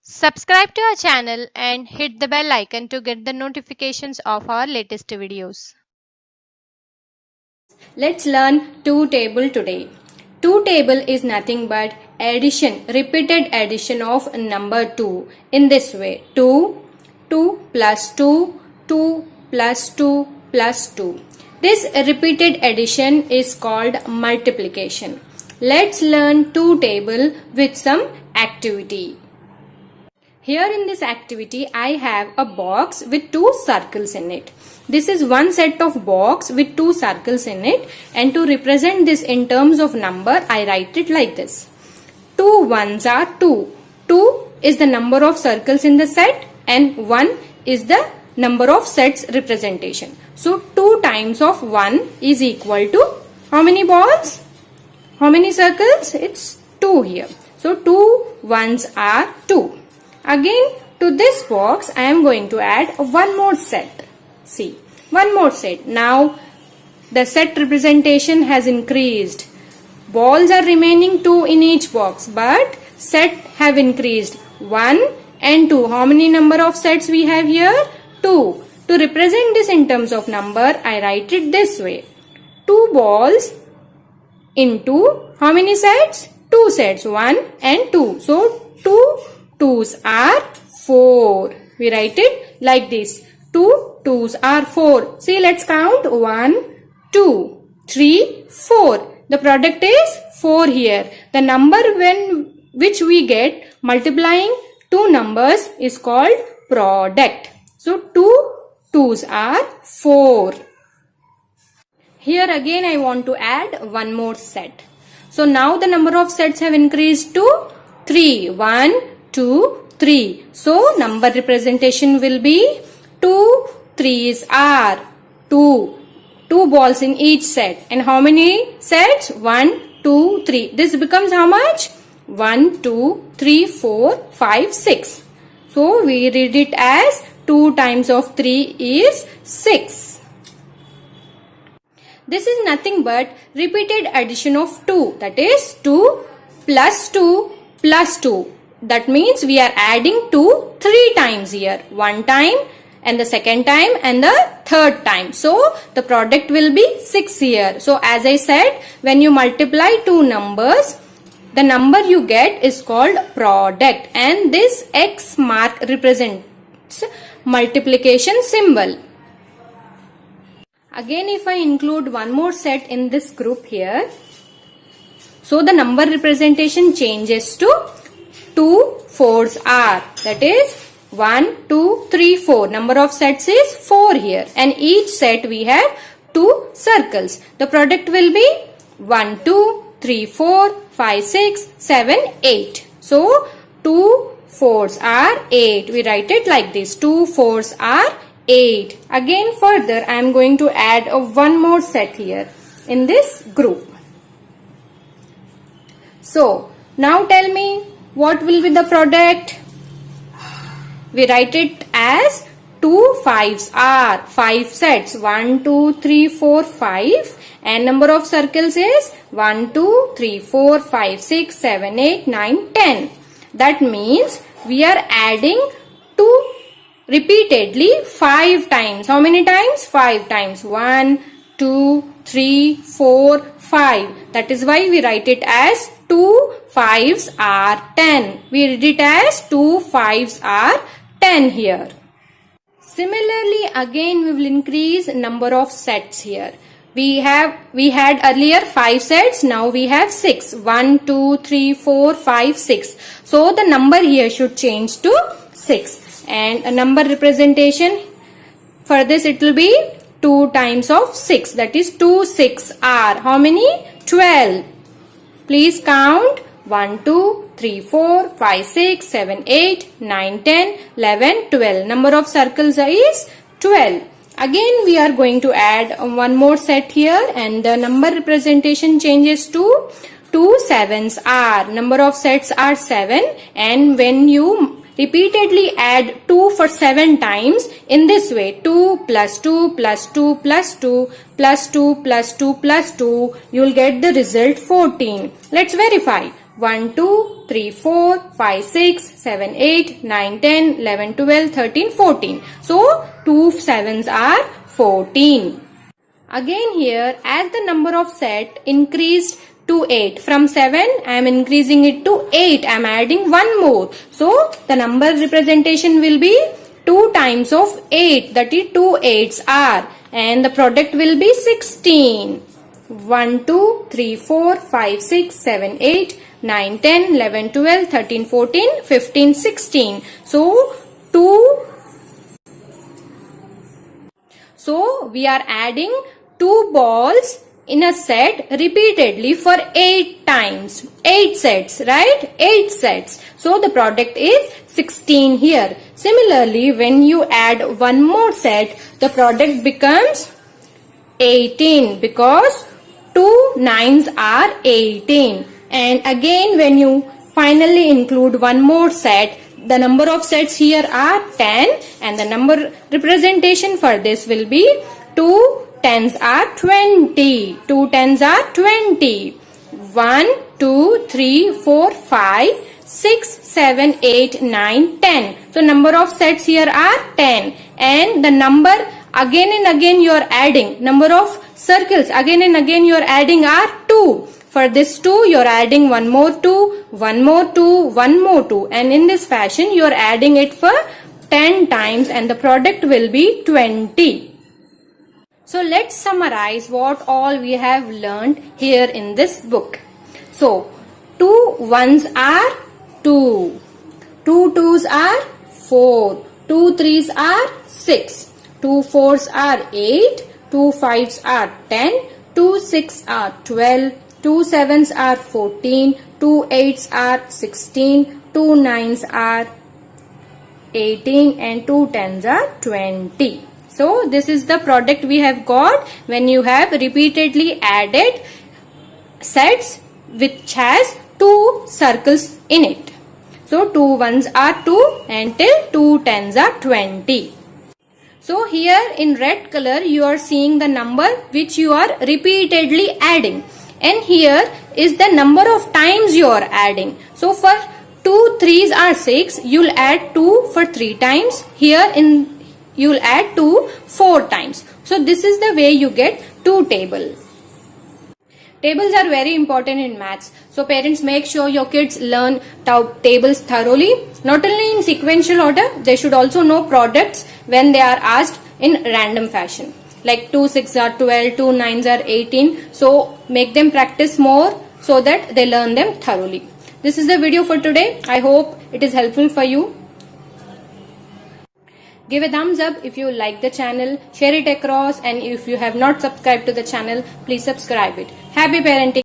Subscribe to our channel and hit the bell icon to get the notifications of our latest videos. Let's learn 2 table today. 2 table is nothing but addition, repeated addition of number 2 in this way. 2, 2 plus 2, 2 plus 2 plus 2. This repeated addition is called multiplication. Let's learn 2 table with some activity. Here in this activity, I have a box with 2 circles in it. This is one set of box with 2 circles in it, and to represent this in terms of number, I write it like this. 2 ones are 2. 2 is the number of circles in the set and 1 is the number of sets representation. So 2 times of 1 is equal to how many balls? How many circles? It's 2 here. So 2 ones are 2. Again, to this box I am going to add one more set. See, one more set. Now the set representation has increased. Balls are remaining 2 in each box, but set have increased 1 and 2. How many number of sets we have here? 2. To represent this in terms of number, I write it this way. 2 balls into how many sets? 2 sets, 1 and 2. So 2 2's are 4. We write it like this. 2 2's are 4. See, let's count. 1, 2, 3, 4. The product is 4 here. The number which we get multiplying 2 numbers is called product. So 2 2's are 4. Here again I want to add one more set. So now the number of sets have increased to 3. 1, 2, 3. So number representation will be 2 3's are 2. 2 balls in each set. And how many sets? 1, 2, 3. This becomes how much? 1, 2, 3, 4, 5, 6. So we read it as 2 times of 3 is 6. This is nothing but repeated addition of 2. That is 2 plus 2 plus 2. That means we are adding 2 3 times here. 1 time and the second time and the third time. So the product will be 6 here. So as I said, when you multiply 2 numbers, the number you get is called product, and this X mark represents multiplication symbol. Again, if I include one more set in this group here, so the number representation changes to 2 4's are. That is 1, 2, 3, 4. Number of sets is 4 here, and each set we have 2 circles. The product will be 1, 2, 3, 4, 5, 6, 7, 8. So 2 4's are 8. We write it like this. 2 4's are 8. Again further I am going to add one more set here in this group. So now tell me, what will be the product? We write it as 2 5's are 5 sets. 1, 2, 3, 4, 5. And number of circles is 1, 2, 3, 4, 5, 6, 7, 8, 9, 10. That means we are adding 2 repeatedly 5 times. How many times? 5 times. 1, 2, 3, 4, 5. That is why we write it as 2 5's are 10. We read it as 2 5's are 10 here. Similarly, again we will increase number of sets here. We had earlier 5 sets, now we have 6. 1, 2, 3, 4, 5, 6. So the number here should change to 6. And a number representation for this, it will be 2 times of 6. That is 2 6 are. How many? 12. Please count. 1, 2, 3, 4, 5, 6, 7, 8, 9, 10, 11, 12. Number of circles is 12. Again we are going to add one more set here, and the number representation changes to 2 7's are. Number of sets are 7, and when you repeatedly add 2 for 7 times in this way, 2 plus 2 plus 2 plus 2 plus 2 plus 2 plus 2, you will get the result 14. Let's verify. 1, 2, 3, 4, 5, 6, 7, 8, 9, 10, 11, 12, 13, 14. So 2 sevens are 14. Again here, as the number of set increased to 8. From 7, I am increasing it to 8. I am adding one more. So the number representation will be 2 times of 8. That is 2 8s are. And the product will be 16. 1, 2, 3, 4, 5, 6, 7, 8, 9, 10, 11, 12, 13, 14, 15, 16. So we are adding 2 balls in a set repeatedly for 8 times. 8 sets, right? 8 sets. So the product is 16 here. Similarly, when you add one more set, the product becomes 18 because 2 9s are 18. And again, when you finally include one more set, the number of sets here are 10 and the number representation for this will be 2 10s are 20. 2 10s are 20. 1, 2, 3, 4, 5, 6, 7, 8, 9, 10. So number of sets here are 10. And the number again and again you are adding. Number of circles again and again you are adding are 2. For this 2 you are adding one more 2, one more 2, one more 2. And in this fashion you are adding it for 10 times and the product will be 20. So let's summarize what all we have learned here in this book. So 2 1s are 2, 2 2s are 4, 2 3s are 6, 2 4s are 8, 2 5s are 10, 2 6s are 12, 2 7s are 14, 2 8s are 16, 2 9s are 18 and 2 10s are 20. So this is the product we have got when you have repeatedly added sets which has 2 circles in it. So 2 1s are 2 and till 2 10s are 20. So here in red color you are seeing the number which you are repeatedly adding. And here is the number of times you are adding. So for 2 3s are 6, you'll add 2 for 3 times. Here you'll add 2 4 times. So this is the way you get 2 table. Tables are very important in maths. So parents, make sure your kids learn tables thoroughly. Not only in sequential order, they should also know products when they are asked in random fashion. Like 2 6 are 12, 2 9s are 18. So make them practice more so that they learn them thoroughly. This is the video for today. I hope it is helpful for you. Give a thumbs up if you like the channel, share it across, and if you have not subscribed to the channel, please subscribe it. Happy parenting!